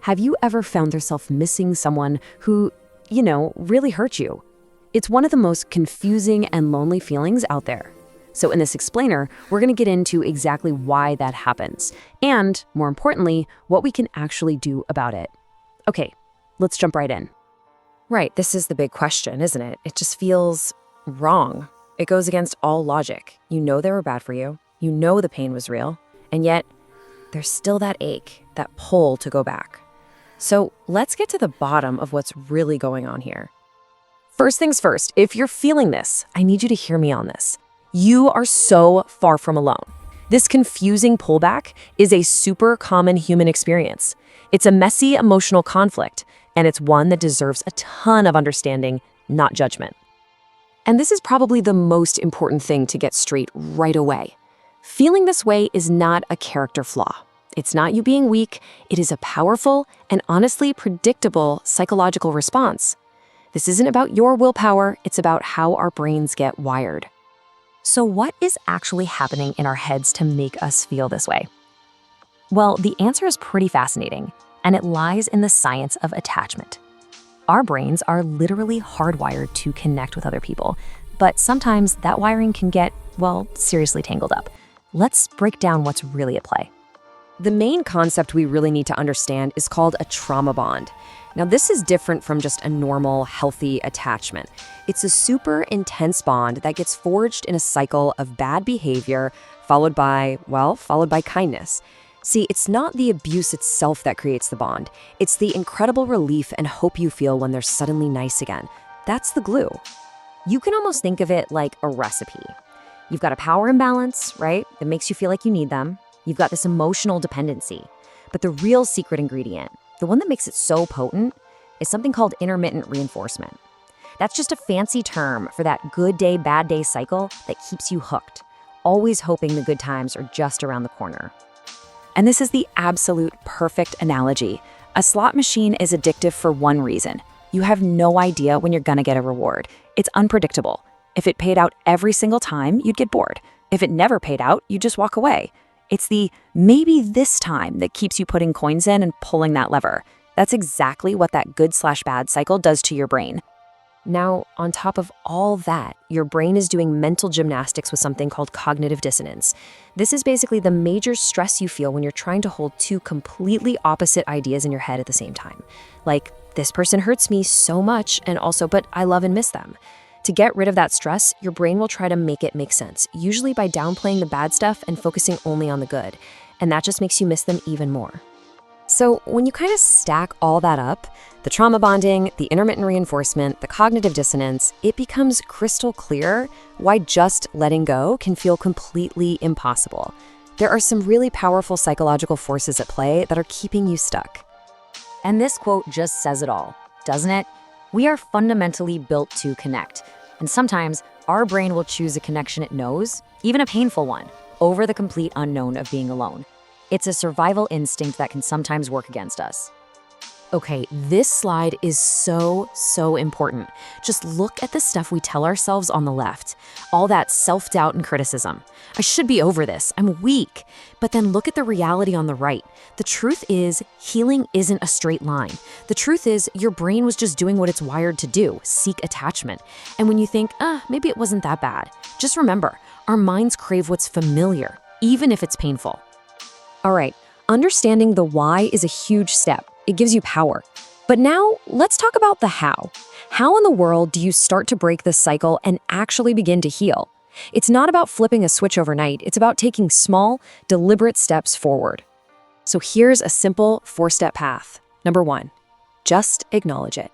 Have you ever found yourself missing someone who, really hurt you? It's one of the most confusing and lonely feelings out there. So in this explainer, we're going to get into exactly why that happens, and more importantly, what we can actually do about it. Okay, let's jump right in. Right, this is the big question, isn't it? It just feels wrong. It goes against all logic. You know they were bad for you. You know the pain was real. And yet, there's still that ache, that pull to go back. So let's get to the bottom of what's really going on here. First things first, if you're feeling this, I need you to hear me on this. You are so far from alone. This confusing pullback is a super common human experience. It's a messy emotional conflict, and it's one that deserves a ton of understanding, not judgment. And this is probably the most important thing to get straight right away. Feeling this way is not a character flaw. It's not you being weak. It is a powerful and honestly predictable psychological response. This isn't about your willpower. It's about how our brains get wired. So what is actually happening in our heads to make us feel this way? Well, the answer is pretty fascinating, and it lies in the science of attachment. Our brains are literally hardwired to connect with other people, but sometimes that wiring can get, seriously tangled up. Let's break down what's really at play. The main concept we really need to understand is called a trauma bond. Now, this is different from just a normal, healthy attachment. It's a super intense bond that gets forged in a cycle of bad behavior, followed by kindness. See, it's not the abuse itself that creates the bond. It's the incredible relief and hope you feel when they're suddenly nice again. That's the glue. You can almost think of it like a recipe. You've got a power imbalance, right? That makes you feel like you need them. You've got this emotional dependency. But the real secret ingredient, the one that makes it so potent, is something called intermittent reinforcement. That's just a fancy term for that good day, bad day cycle that keeps you hooked, always hoping the good times are just around the corner. And this is the absolute perfect analogy. A slot machine is addictive for one reason. You have no idea when you're gonna get a reward. It's unpredictable. If it paid out every single time, you'd get bored. If it never paid out, you'd just walk away. It's the maybe this time that keeps you putting coins in and pulling that lever. That's exactly what that good/bad cycle does to your brain. Now, on top of all that, your brain is doing mental gymnastics with something called cognitive dissonance. This is basically the major stress you feel when you're trying to hold two completely opposite ideas in your head at the same time. Like, this person hurts me so much, and also, but I love and miss them. To get rid of that stress, your brain will try to make it make sense, usually by downplaying the bad stuff and focusing only on the good. And that just makes you miss them even more. So when you kind of stack all that up, the trauma bonding, the intermittent reinforcement, the cognitive dissonance, it becomes crystal clear why just letting go can feel completely impossible. There are some really powerful psychological forces at play that are keeping you stuck. And this quote just says it all, doesn't it? We are fundamentally built to connect. And sometimes our brain will choose a connection it knows, even a painful one, over the complete unknown of being alone. It's a survival instinct that can sometimes work against us. Okay, this slide is so important. Just look at the stuff we tell ourselves on the left. All that self-doubt and criticism. I should be over this. I'm weak. But then look at the reality on the right. The truth is, healing isn't a straight line. The truth is, your brain was just doing what it's wired to do, seek attachment. And when you think, maybe it wasn't that bad, just remember, our minds crave what's familiar, even if it's painful. All right, understanding the why is a huge step. It gives you power. But now, let's talk about the how. How in the world do you start to break this cycle and actually begin to heal? It's not about flipping a switch overnight. It's about taking small, deliberate steps forward. So here's a simple 4-step path. Number 1, just acknowledge it.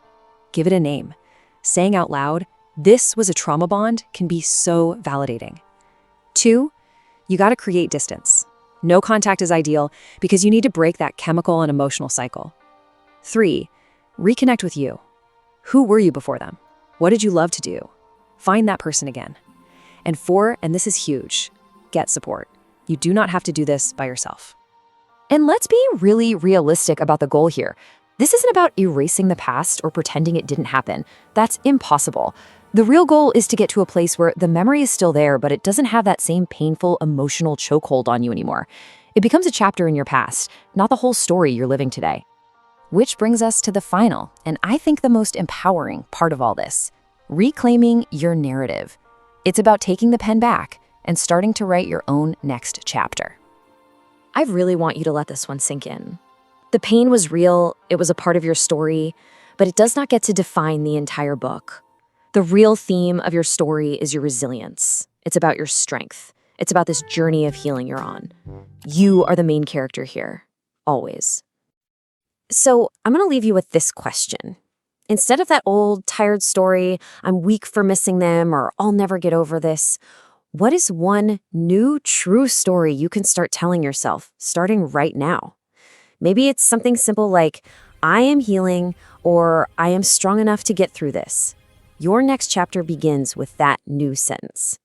Give it a name. Saying out loud, "This was a trauma bond," can be so validating. 2, you gotta create distance. No contact is ideal because you need to break that chemical and emotional cycle. 3, reconnect with you. Who were you before them? What did you love to do? Find that person again. And 4, and this is huge, get support. You do not have to do this by yourself. And let's be really realistic about the goal here. This isn't about erasing the past or pretending it didn't happen. That's impossible. The real goal is to get to a place where the memory is still there, but it doesn't have that same painful emotional chokehold on you anymore. It becomes a chapter in your past, not the whole story you're living today. Which brings us to the final, and I think the most empowering part of all this: reclaiming your narrative. It's about taking the pen back and starting to write your own next chapter. I really want you to let this one sink in. The pain was real, it was a part of your story, but it does not get to define the entire book. The real theme of your story is your resilience. It's about your strength. It's about this journey of healing you're on. You are the main character here, always. So I'm going to leave you with this question. Instead of that old, tired story, I'm weak for missing them, or I'll never get over this, what is one new, true story you can start telling yourself, starting right now? Maybe it's something simple like, I am healing, or I am strong enough to get through this. Your next chapter begins with that new sentence.